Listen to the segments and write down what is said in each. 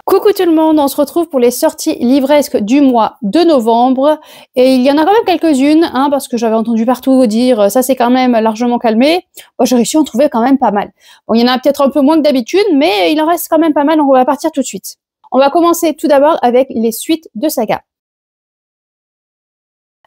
Coucou tout le monde, on se retrouve pour les sorties livresques du mois de novembre et il y en a quand même quelques-unes parce que j'avais entendu partout dire ça c'est quand même largement calmé. Moi j'ai réussi à en trouver quand même pas mal. Bon, il y en a peut-être un peu moins que d'habitude, mais il en reste quand même pas mal, donc on va partir tout de suite. On va commencer tout d'abord avec les suites de saga.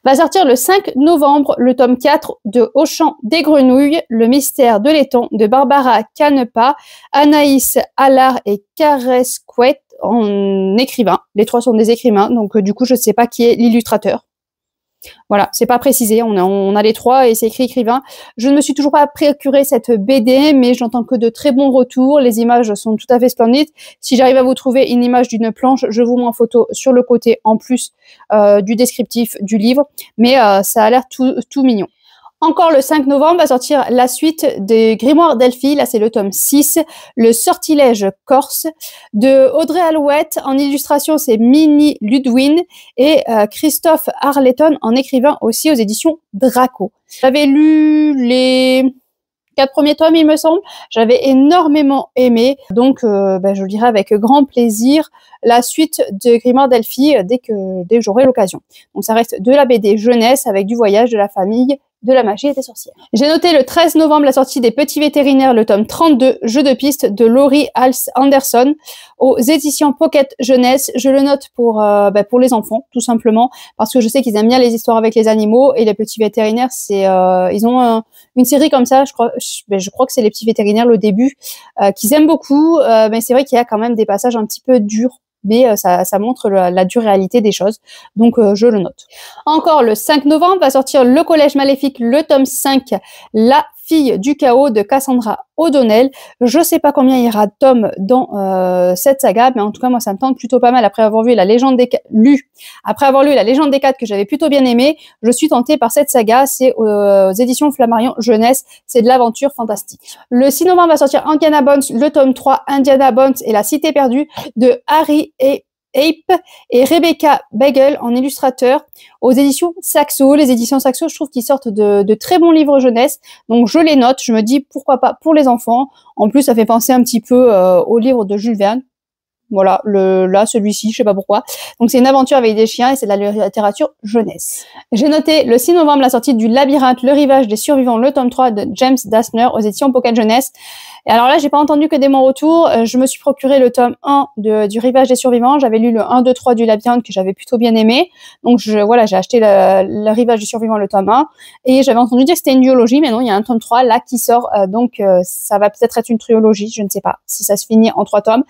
Va sortir le 5 novembre le tome 4 de Au champ des grenouilles, le mystère de l'étang de Barbara Canepa, Anaïs Allard et Caresquet en écrivain. Les trois sont des écrivains, donc du coup je ne sais pas qui est l'illustrateur. Voilà, c'est pas précisé, on a les trois et c'est écrit écrivain. Je ne me suis toujours pas procuré cette BD, mais j'entends que de très bons retours. Les images sont tout à fait splendides. Si j'arrive à vous trouver une image d'une planche, je vous mets en photo sur le côté en plus du descriptif du livre. Mais ça a l'air tout mignon. Encore le 5 novembre va sortir la suite des Grimoires d'Elphie, là c'est le tome 6, le sortilège corse, de Audrey Alouette, en illustration c'est Minnie Ludwin et Christophe Arletton en écrivain aussi aux éditions Draco. J'avais lu les 4 premiers tomes il me semble, j'avais énormément aimé, donc je lirai avec grand plaisir la suite de Grimoires d'Elphie dès que j'aurai l'occasion. Donc ça reste de la BD jeunesse avec du voyage, de la famille, de la magie et des sorcières. J'ai noté le 13 novembre la sortie des Petits Vétérinaires, le tome 32, Jeu de piste de Laurie Hals Anderson aux éditions Pocket Jeunesse. Je le note pour les enfants, tout simplement, parce que je sais qu'ils aiment bien les histoires avec les animaux et les Petits Vétérinaires, c'est ils ont une série comme ça, je crois que c'est les Petits Vétérinaires le début, qu'ils aiment beaucoup, mais c'est vrai qu'il y a quand même des passages un petit peu durs. Mais ça montre la dure réalité des choses. Donc, je le note. Encore le 5 novembre va sortir Le Collège Maléfique, le tome 5, La fille du chaos de Cassandra O'Donnell. Je sais pas combien il y aura de tomes dans cette saga, mais en tout cas, moi, ça me tente plutôt pas mal. Après avoir vu La Légende des après avoir lu La Légende des Quatre que j'avais plutôt bien aimé, je suis tentée par cette saga. C'est aux éditions Flammarion Jeunesse. C'est de l'aventure fantastique. Le 6 novembre va sortir Indiana Bones, le tome 3, Indiana Bones et la Cité perdue de Harry Ape et Rebecca Bagel en illustrateur aux éditions Saxo. Les éditions Saxo, je trouve qu'ils sortent de très bons livres jeunesse, donc je les note, je me dis pourquoi pas pour les enfants. En plus, ça fait penser un petit peu au livre de Jules Verne. Voilà, celui-ci, je sais pas pourquoi. Donc c'est une aventure avec des chiens et c'est de la littérature jeunesse. J'ai noté le 6 novembre la sortie du Labyrinthe, le rivage des survivants, le tome 3 de James Dashner aux éditions Pocket Jeunesse. Et alors là, j'ai pas entendu que des bons retours. Je me suis procuré le tome 1 du Rivage des survivants. J'avais lu le 1, 2, 3 du Labyrinthe que j'avais plutôt bien aimé. Donc j'ai acheté le Rivage des survivants, le tome 1. Et j'avais entendu dire que c'était une duologie, mais non, il y a un tome 3 là qui sort. Donc ça va peut-être être une trilogie, je ne sais pas si ça se finit en 3 tomes.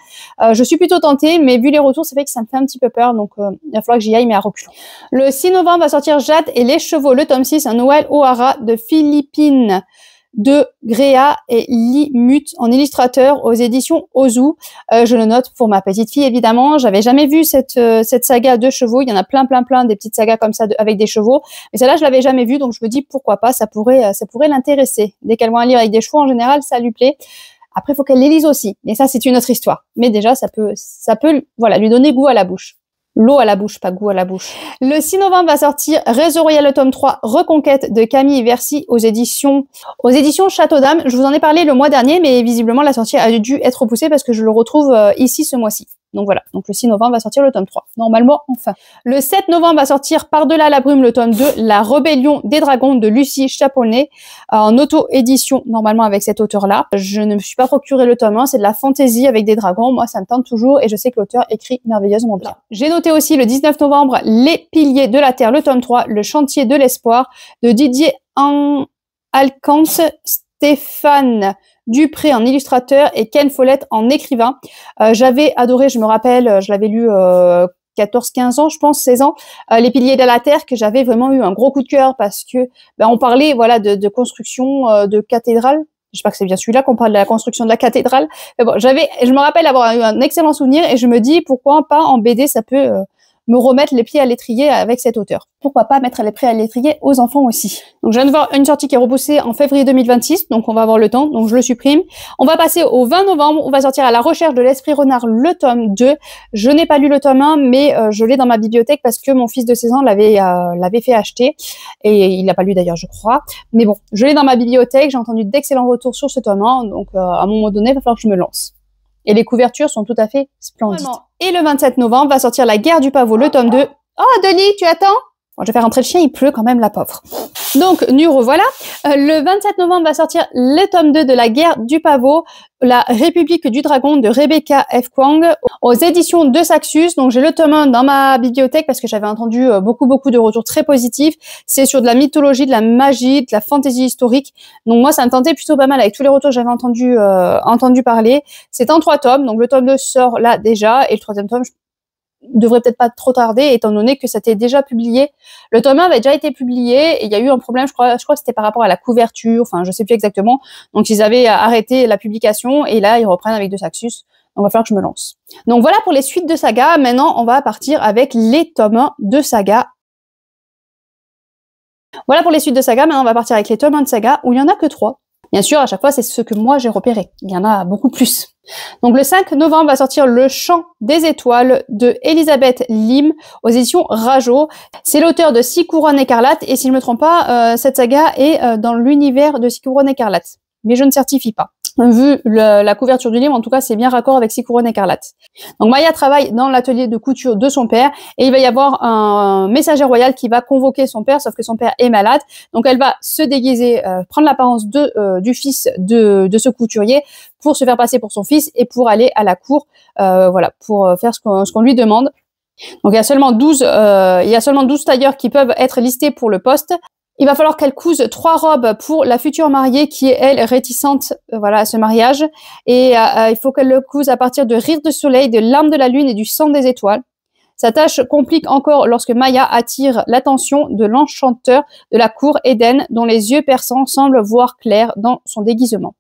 Je suis plutôt tentée, mais vu les retours, c'est vrai que ça me fait un petit peu peur. Donc il va falloir que j'y aille, mais à reculons. Le 6 novembre va sortir Jade et les chevaux, le tome 6, un Noël O'Hara de Philippine de Gréa et Limut en illustrateur aux éditions Ozu. Je le note pour ma petite fille, évidemment. J'avais jamais vu cette saga de chevaux. Il y en a plein, des petites sagas comme ça avec des chevaux. Mais celle-là, je l'avais jamais vue, donc je me dis pourquoi pas, ça pourrait l'intéresser. Dès qu'elle voit un livre avec des chevaux, en général, ça lui plaît. Après, il faut qu'elle les lise aussi. Mais ça, c'est une autre histoire. Mais déjà, ça peut, lui donner goût à la bouche. L'eau à la bouche, pas goût à la bouche. Le 6 novembre va sortir Réseau Royal, le tome 3, Reconquête de Camille Versii aux éditions Château d'Âme. Je vous en ai parlé le mois dernier, mais visiblement la sortie a dû être repoussée parce que je le retrouve ici ce mois-ci. Donc voilà, donc le 6 novembre va sortir le tome 3, normalement enfin. Le 7 novembre va sortir Par-delà la brume, le tome 2, La rébellion des dragons de Lucie Chaponnet, en auto-édition, normalement avec cet auteur-là. Je ne me suis pas procuré le tome 1, c'est de la fantaisie avec des dragons, moi ça me tente toujours et je sais que l'auteur écrit merveilleusement bien. J'ai noté aussi le 19 novembre Les piliers de la terre, le tome 3, Le chantier de l'espoir de Didier Alcance, Stéphane Dupré en illustrateur et Ken Follett en écrivain. J'avais adoré, je me rappelle, je l'avais lu 14-15 ans, je pense, 16 ans, Les piliers de la terre, que j'avais vraiment eu un gros coup de cœur parce que on parlait de construction de cathédrale. J'espère que c'est bien celui-là qu'on parle de la construction de la cathédrale. Mais bon, je me rappelle avoir eu un excellent souvenir et je me dis pourquoi pas en BD ça peut me remettre les pieds à l'étrier avec cet auteur. Pourquoi pas mettre les pieds à l'étrier aux enfants aussi. Donc je viens de voir une sortie qui est repoussée en février 2026, donc on va avoir le temps, donc je le supprime. On va passer au 20 novembre, on va sortir À la recherche de l'esprit renard, le tome 2. Je n'ai pas lu le tome 1, mais je l'ai dans ma bibliothèque parce que mon fils de 16 ans l'avait fait acheter, et il l'a pas lu d'ailleurs je crois. Mais bon, je l'ai dans ma bibliothèque, j'ai entendu d'excellents retours sur ce tome 1, donc à un moment donné, il va falloir que je me lance. Et les couvertures sont tout à fait splendides. Et le 27 novembre va sortir La Guerre du Pavot, le tome 2. Oh, Denis, tu attends? Bon, je vais faire rentrer le chien, il pleut quand même, la pauvre. Donc, nous revoilà. Le 27 novembre va sortir le tome 2 de La Guerre du Pavot, La République du Dragon de Rebecca F. Kwong, aux éditions de Saxus. Donc, j'ai le tome 1 dans ma bibliothèque parce que j'avais entendu beaucoup de retours très positifs. C'est sur de la mythologie, de la magie, de la fantaisie historique. Donc, moi, ça me tentait plutôt pas mal avec tous les retours que j'avais entendu parler. C'est en 3 tomes. Donc, le tome 2 sort là déjà et le 3e tome, devrait peut-être pas trop tarder, étant donné que ça était déjà publié. Le tome 1 avait déjà été publié, et il y a eu un problème, je crois que c'était par rapport à la couverture, enfin, je sais plus exactement. Donc, ils avaient arrêté la publication, et là, ils reprennent avec de Saxus. Donc, il va falloir que je me lance. Donc, voilà pour les suites de saga. Maintenant, on va partir avec les tomes 1 de saga. Voilà pour les suites de saga. Maintenant, on va partir avec les tomes 1 de saga, où il y en a que 3. Bien sûr, à chaque fois, c'est ce que moi j'ai repéré. Il y en a beaucoup plus. Donc, le 5 novembre va sortir Le Chant des Étoiles de Elisabeth Lim aux éditions Rajo. C'est l'auteur de 6 couronnes écarlates. Et si je ne me trompe pas, cette saga est dans l'univers de 6 couronnes écarlates. Mais je ne certifie pas. Vu la couverture du livre, en tout cas, c'est bien raccord avec 6 couronnes écarlates. Donc, Maya travaille dans l'atelier de couture de son père et il va y avoir un messager royal qui va convoquer son père, sauf que son père est malade. Donc, elle va se déguiser, prendre l'apparence du fils de ce couturier pour se faire passer pour son fils et pour aller à la cour, voilà, pour faire ce qu'on lui demande. Donc, il y a seulement 12 tailleurs qui peuvent être listés pour le poste. Il va falloir qu'elle couse 3 robes pour la future mariée qui est, elle, réticente voilà, à ce mariage. Et il faut qu'elle le couse à partir de rires de soleil, de larmes de la lune et du sang des étoiles. Sa tâche complique encore lorsque Maya attire l'attention de l'enchanteur de la cour Eden, dont les yeux perçants semblent voir clair dans son déguisement.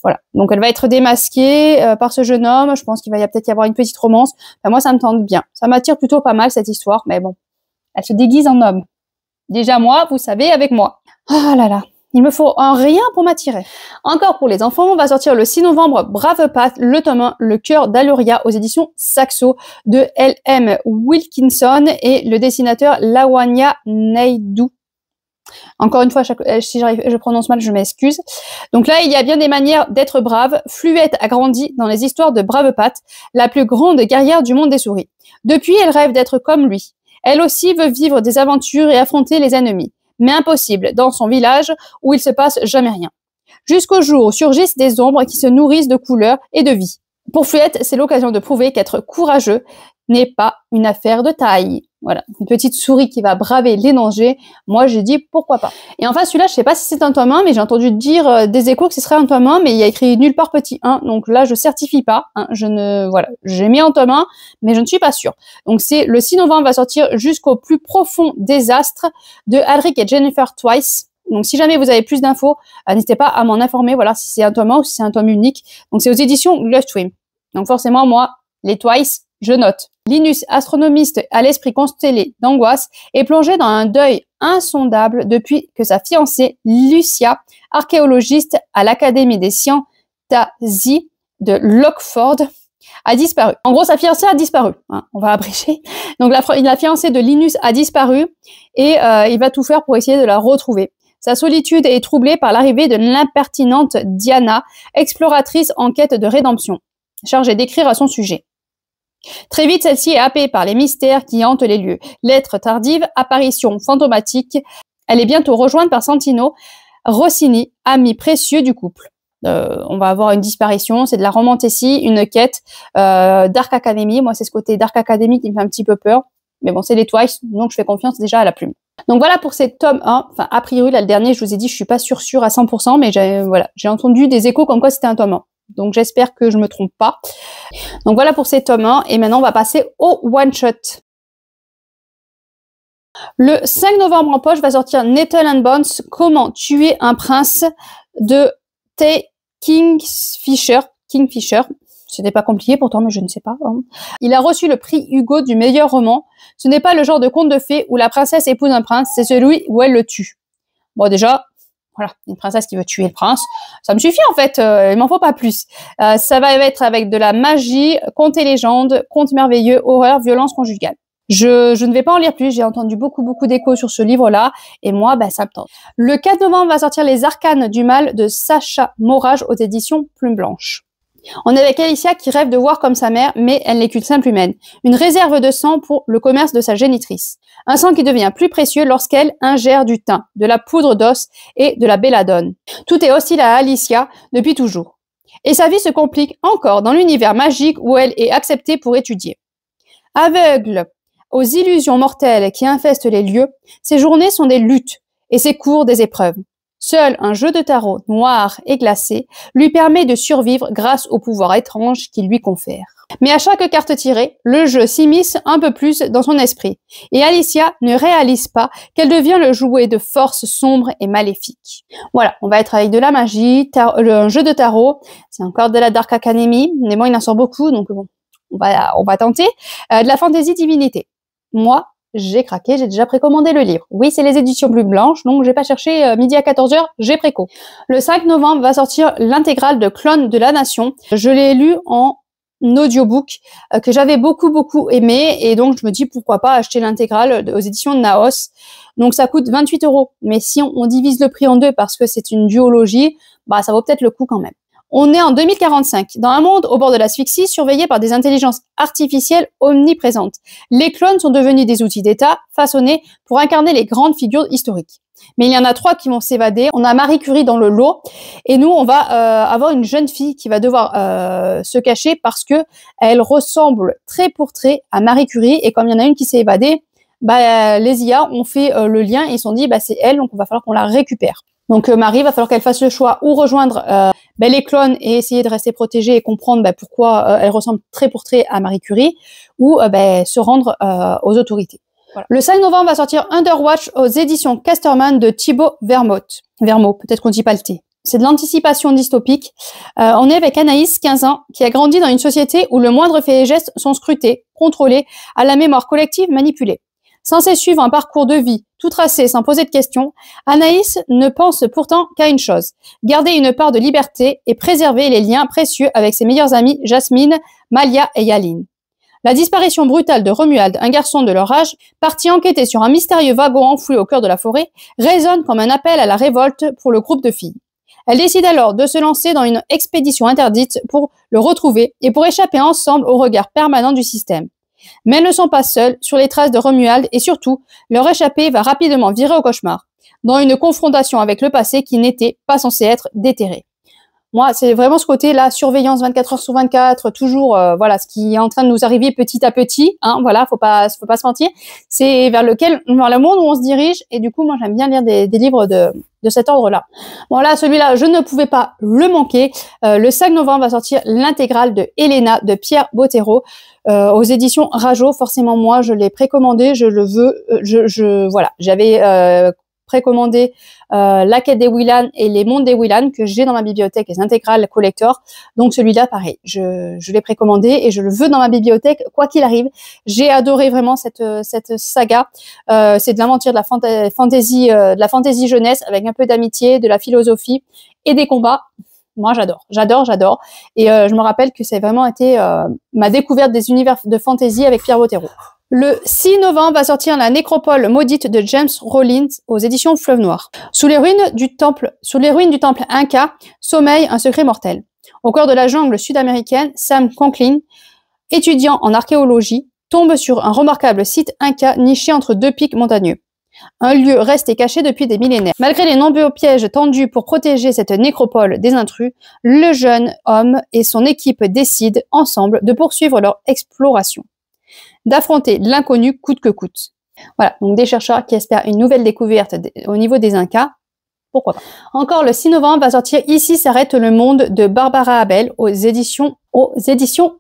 Voilà, donc elle va être démasquée par ce jeune homme. Je pense qu'il va peut-être y avoir une petite romance. Enfin, moi, ça me tente bien. Ça m'attire plutôt pas mal, cette histoire. Mais bon, elle se déguise en homme. Déjà moi, vous savez, avec moi. Ah là là, il me faut un rien pour m'attirer. Encore pour les enfants, on va sortir le 6 novembre Brave Path, le tome 1, Le Cœur d'Aluria aux éditions Saxo de L.M. Wilkinson et le dessinateur Lawanya Naidoo. Encore une fois, si je prononce mal, je m'excuse. Donc là, il y a bien des manières d'être brave. Fluette a grandi dans les histoires de Brave Path, la plus grande guerrière du monde des souris. Depuis, elle rêve d'être comme lui. Elle aussi veut vivre des aventures et affronter les ennemis. Mais impossible dans son village où il se passe jamais rien. Jusqu'au jour où surgissent des ombres qui se nourrissent de couleurs et de vie. Pour Fluette, c'est l'occasion de prouver qu'être courageux n'est pas une affaire de taille. Voilà, une petite souris qui va braver les dangers. Moi, j'ai dit pourquoi pas. Et enfin, celui-là, je sais pas si c'est un tome 1, mais j'ai entendu dire des échos que ce serait un tome 1, mais il y a écrit nulle part petit 1. Donc là, je certifie pas. Hein, voilà, j'ai mis en tome 1, mais je ne suis pas sûre. Donc c'est le 6 novembre va sortir Jusqu'au plus profond désastre de Alric et Jennifer Twice. Donc si jamais vous avez plus d'infos, n'hésitez pas à m'en informer. Voilà, si c'est un tome 1 ou si c'est un tome unique. Donc c'est aux éditions Love-Twim. Donc forcément, moi, les Twice, je note. Linus, astronomiste à l'esprit constellé d'angoisse, est plongé dans un deuil insondable depuis que sa fiancée, Lucia, archéologiste à l'Académie des sciences de Lockford, a disparu. En gros, sa fiancée a disparu. Hein, on va abréger. Donc, la fiancée de Linus a disparu et il va tout faire pour essayer de la retrouver. Sa solitude est troublée par l'arrivée de l'impertinente Diana, exploratrice en quête de rédemption, chargée d'écrire à son sujet. Très vite, celle-ci est happée par les mystères qui hantent les lieux. Lettres tardives, apparitions fantomatiques. Elle est bientôt rejointe par Santino Rossini, ami précieux du couple. On va avoir une disparition, c'est de la romantécie, une quête, Dark Academy. Moi, c'est ce côté Dark Academy qui me fait un petit peu peur. Mais bon, c'est les Twice, donc je fais confiance déjà à la plume. Donc voilà pour ces tomes 1. Enfin, a priori, là, le dernier, je vous ai dit, je suis pas sûre à 100%, mais j'ai entendu des échos comme quoi c'était un tome 1. Donc j'espère que je me trompe pas. Donc voilà pour ces tomes 1. Et maintenant, on va passer au one-shot. Le 5 novembre en poche va sortir Nettle and Bones, Comment tuer un prince de T. Kingfisher. C'était pas compliqué pourtant, mais je ne sais pas. Hein. Il a reçu le prix Hugo du meilleur roman. Ce n'est pas le genre de conte de fées où la princesse épouse un prince, c'est celui où elle le tue. Bon, déjà, voilà, une princesse qui veut tuer le prince, ça me suffit en fait, il m'en faut pas plus. Ça va être avec de la magie, contes et légendes, contes merveilleux, horreur, violence conjugale. Je ne vais pas en lire plus, j'ai entendu beaucoup d'échos sur ce livre-là, et moi, ça me tente. Le 4 novembre va sortir Les Arcanes du Mal de Sacha Morage aux éditions Plume Blanche. On est avec Alicia qui rêve de voir comme sa mère, mais elle n'est qu'une simple humaine. Une réserve de sang pour le commerce de sa génitrice. Un sang qui devient plus précieux lorsqu'elle ingère du thym, de la poudre d'os et de la belladone. Tout est hostile à Alicia depuis toujours. Et sa vie se complique encore dans l'univers magique où elle est acceptée pour étudier. Aveugle aux illusions mortelles qui infestent les lieux, ses journées sont des luttes et ses cours des épreuves. Seul un jeu de tarot noir et glacé lui permet de survivre grâce au pouvoir étrange qu'il lui confère. Mais à chaque carte tirée, le jeu s'immisce un peu plus dans son esprit et Alicia ne réalise pas qu'elle devient le jouet de forces sombres et maléfiques. Voilà, on va être avec de la magie, un jeu de tarot, c'est encore de la Dark Academy, mais bon, il en sort beaucoup, donc bon, on va tenter. De la fantaisie divinité. Moi, j'ai craqué, j'ai déjà précommandé le livre. Oui, c'est les éditions Plume Blanche, donc j'ai pas cherché midi à 14h, j'ai préco. Le 5 novembre va sortir l'intégrale de Clone de la Nation. Je l'ai lu en audiobook que j'avais beaucoup aimé et donc je me dis pourquoi pas acheter l'intégrale aux éditions de Naos. Donc ça coûte 28 €. Mais si on divise le prix en deux parce que c'est une duologie, bah ça vaut peut-être le coup quand même. On est en 2045, dans un monde au bord de l'asphyxie, surveillé par des intelligences artificielles omniprésentes. Les clones sont devenus des outils d'État, façonnés pour incarner les grandes figures historiques. Mais il y en a 3 qui vont s'évader. On a Marie Curie dans le lot, et nous, on va avoir une jeune fille qui va devoir se cacher parce que elle ressemble trait pour trait à Marie Curie, et comme il y en a une qui s'est évadée, bah, les IA ont fait le lien et ils se sont dit, bah, c'est elle, donc il va falloir qu'on la récupère. Donc Marie, il va falloir qu'elle fasse le choix ou rejoindre les clones et essayer de rester protégée et comprendre pourquoi elle ressemble trait pour trait à Marie Curie, ou se rendre aux autorités. Voilà. Le 5 novembre va sortir Underwatch aux éditions Casterman de Thibaut Vermont, peut-être qu'on dit pas le T. C'est de l'anticipation dystopique. On est avec Anaïs, 15 ans, qui a grandi dans une société où le moindre fait et geste sont scrutés, contrôlés, à la mémoire collective manipulée. Censée suivre un parcours de vie tout tracé sans poser de questions, Anaïs ne pense pourtant qu'à une chose, garder une part de liberté et préserver les liens précieux avec ses meilleures amies Jasmine, Malia et Yaline. La disparition brutale de Romuald, un garçon de leur âge, parti enquêter sur un mystérieux wagon enfoui au cœur de la forêt, résonne comme un appel à la révolte pour le groupe de filles. Elle décide alors de se lancer dans une expédition interdite pour le retrouver et pour échapper ensemble au regard permanent du système. Mais elles ne sont pas seules sur les traces de Romuald et surtout, leur échappée va rapidement virer au cauchemar, dans une confrontation avec le passé qui n'était pas censé être déterré. Moi, c'est vraiment ce côté-là, surveillance 24h/24, toujours, voilà, ce qui est en train de nous arriver petit à petit, hein, voilà, faut pas se mentir. C'est vers le monde où on se dirige, et du coup, moi, j'aime bien lire des livres de cet ordre-là. Bon, là, celui-là, je ne pouvais pas le manquer. Le 5 novembre va sortir l'intégrale de Elena de Pierre Bottero, aux éditions Rajo. Forcément, moi, je l'ai précommandé, je le veux, voilà, j'avais précommandé La Quête des Willan et Les Mondes des Willan que j'ai dans ma bibliothèque, les intégrales collector. Donc celui-là, pareil, je l'ai précommandé et je le veux dans ma bibliothèque, quoi qu'il arrive. J'ai adoré vraiment cette saga. C'est de l'aventure, de la fantaisie jeunesse avec un peu d'amitié, de la philosophie et des combats. Moi, j'adore. Et je me rappelle que c'est vraiment été ma découverte des univers de fantaisie avec Pierre Bottero. Le 6 novembre va sortir La Nécropole maudite de James Rollins aux éditions Fleuve Noir. Sous les ruines du temple Inca sommeille un secret mortel. Au cœur de la jungle sud-américaine, Sam Conklin, étudiant en archéologie, tombe sur un remarquable site Inca niché entre 2 pics montagneux. Un lieu resté caché depuis des millénaires. Malgré les nombreux pièges tendus pour protéger cette nécropole des intrus, le jeune homme et son équipe décident ensemble de poursuivre leur exploration, d'affronter l'inconnu coûte que coûte. Voilà, donc des chercheurs qui espèrent une nouvelle découverte au niveau des Incas. Pourquoi pas. Encore le 6 novembre va sortir Ici s'arrête le monde de Barbara Abel aux éditions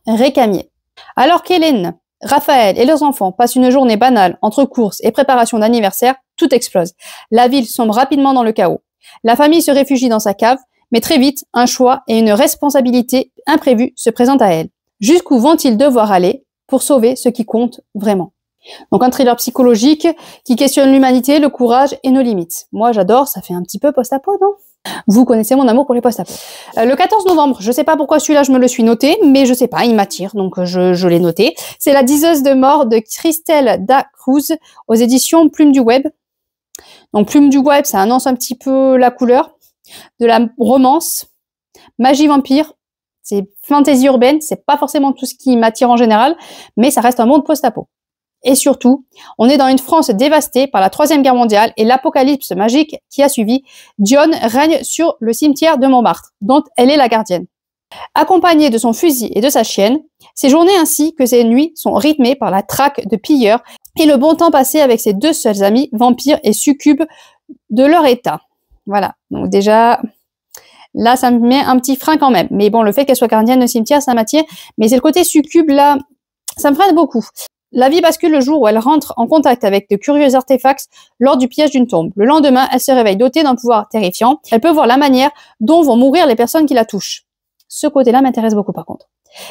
Récamier. Alors qu'Hélène, Raphaël et leurs enfants passent une journée banale entre courses et préparation d'anniversaire, tout explose. La ville sombre rapidement dans le chaos. La famille se réfugie dans sa cave, mais très vite, un choix et une responsabilité imprévue se présentent à elle. Jusqu'où vont-ils devoir aller pour sauver ce qui compte vraiment? Donc un thriller psychologique qui questionne l'humanité, le courage et nos limites. Moi j'adore, ça fait un petit peu post-apo, non? Vous connaissez mon amour pour les post-apo. Le 14 novembre, je sais pas pourquoi celui-là je me le suis noté, mais je sais pas, il m'attire, donc je l'ai noté. C'est La Diseuse de mort de Christelle Da Cruz aux éditions Plume du Web. Donc Plume du Web, ça annonce un petit peu la couleur, de la romance, magie vampire, C'est fantasy urbaine, c'est pas forcément tout ce qui m'attire en général, mais ça reste un monde post-apo. Et surtout, on est dans une France dévastée par la Troisième Guerre mondiale et l'apocalypse magique qui a suivi. Dionne règne sur le cimetière de Montmartre, dont elle est la gardienne. Accompagnée de son fusil et de sa chienne, ses journées ainsi que ses nuits sont rythmées par la traque de pilleurs et le bon temps passé avec ses deux seuls amis, vampires et succubes de leur état. Voilà, donc déjà, là, ça me met un petit frein quand même. Mais bon, le fait qu'elle soit gardienne de cimetière, ça m'attire. Mais c'est le côté succube, là, ça me freine beaucoup. La vie bascule le jour où elle rentre en contact avec de curieux artefacts lors du pillage d'une tombe. Le lendemain, elle se réveille dotée d'un pouvoir terrifiant. Elle peut voir la manière dont vont mourir les personnes qui la touchent. Ce côté-là m'intéresse beaucoup par contre.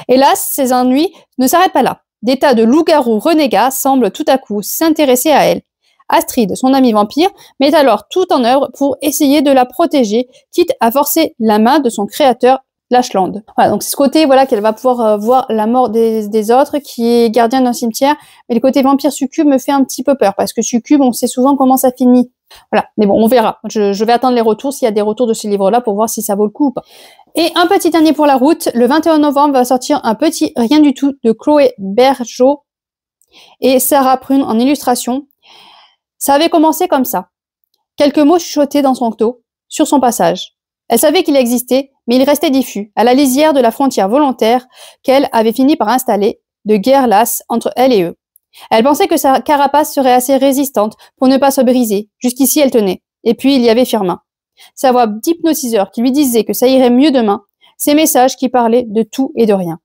Hélas, ses ennuis ne s'arrêtent pas là. Des tas de loups-garous renégats semblent tout à coup s'intéresser à elle. Astrid, son amie vampire, met alors tout en œuvre pour essayer de la protéger, quitte à forcer la main de son créateur, Lashland. Voilà, donc c'est ce côté voilà qu'elle va pouvoir voir la mort des autres, qui est gardienne d'un cimetière. Mais le côté vampire succube me fait un petit peu peur, parce que succube, on sait souvent comment ça finit. Voilà, mais bon, on verra. Je vais attendre les retours, s'il y a des retours de ce livre-là, pour voir si ça vaut le coup ou pas. Et un petit dernier pour la route, le 21 novembre va sortir un petit Rien du tout de Chloé Bergeau et Sarah Prune en illustration. Ça avait commencé comme ça. Quelques mots chuchotés dans son dos, sur son passage. Elle savait qu'il existait, mais il restait diffus, à la lisière de la frontière volontaire qu'elle avait fini par installer, de guerre lasse entre elle et eux. Elle pensait que sa carapace serait assez résistante pour ne pas se briser. Jusqu'ici, elle tenait. Et puis, il y avait Firmin. Sa voix d'hypnotiseur qui lui disait que ça irait mieux demain. Ses messages qui parlaient de tout et de rien.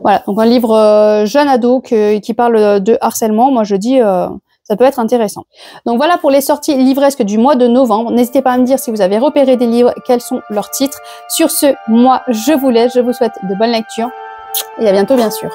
Voilà, donc un livre jeune ado qui parle de harcèlement. Moi, je dis... ça peut être intéressant. Donc voilà pour les sorties livresques du mois de novembre. N'hésitez pas à me dire si vous avez repéré des livres, quels sont leurs titres. Sur ce, moi, je vous laisse. Je vous souhaite de bonnes lectures et à bientôt, bien sûr.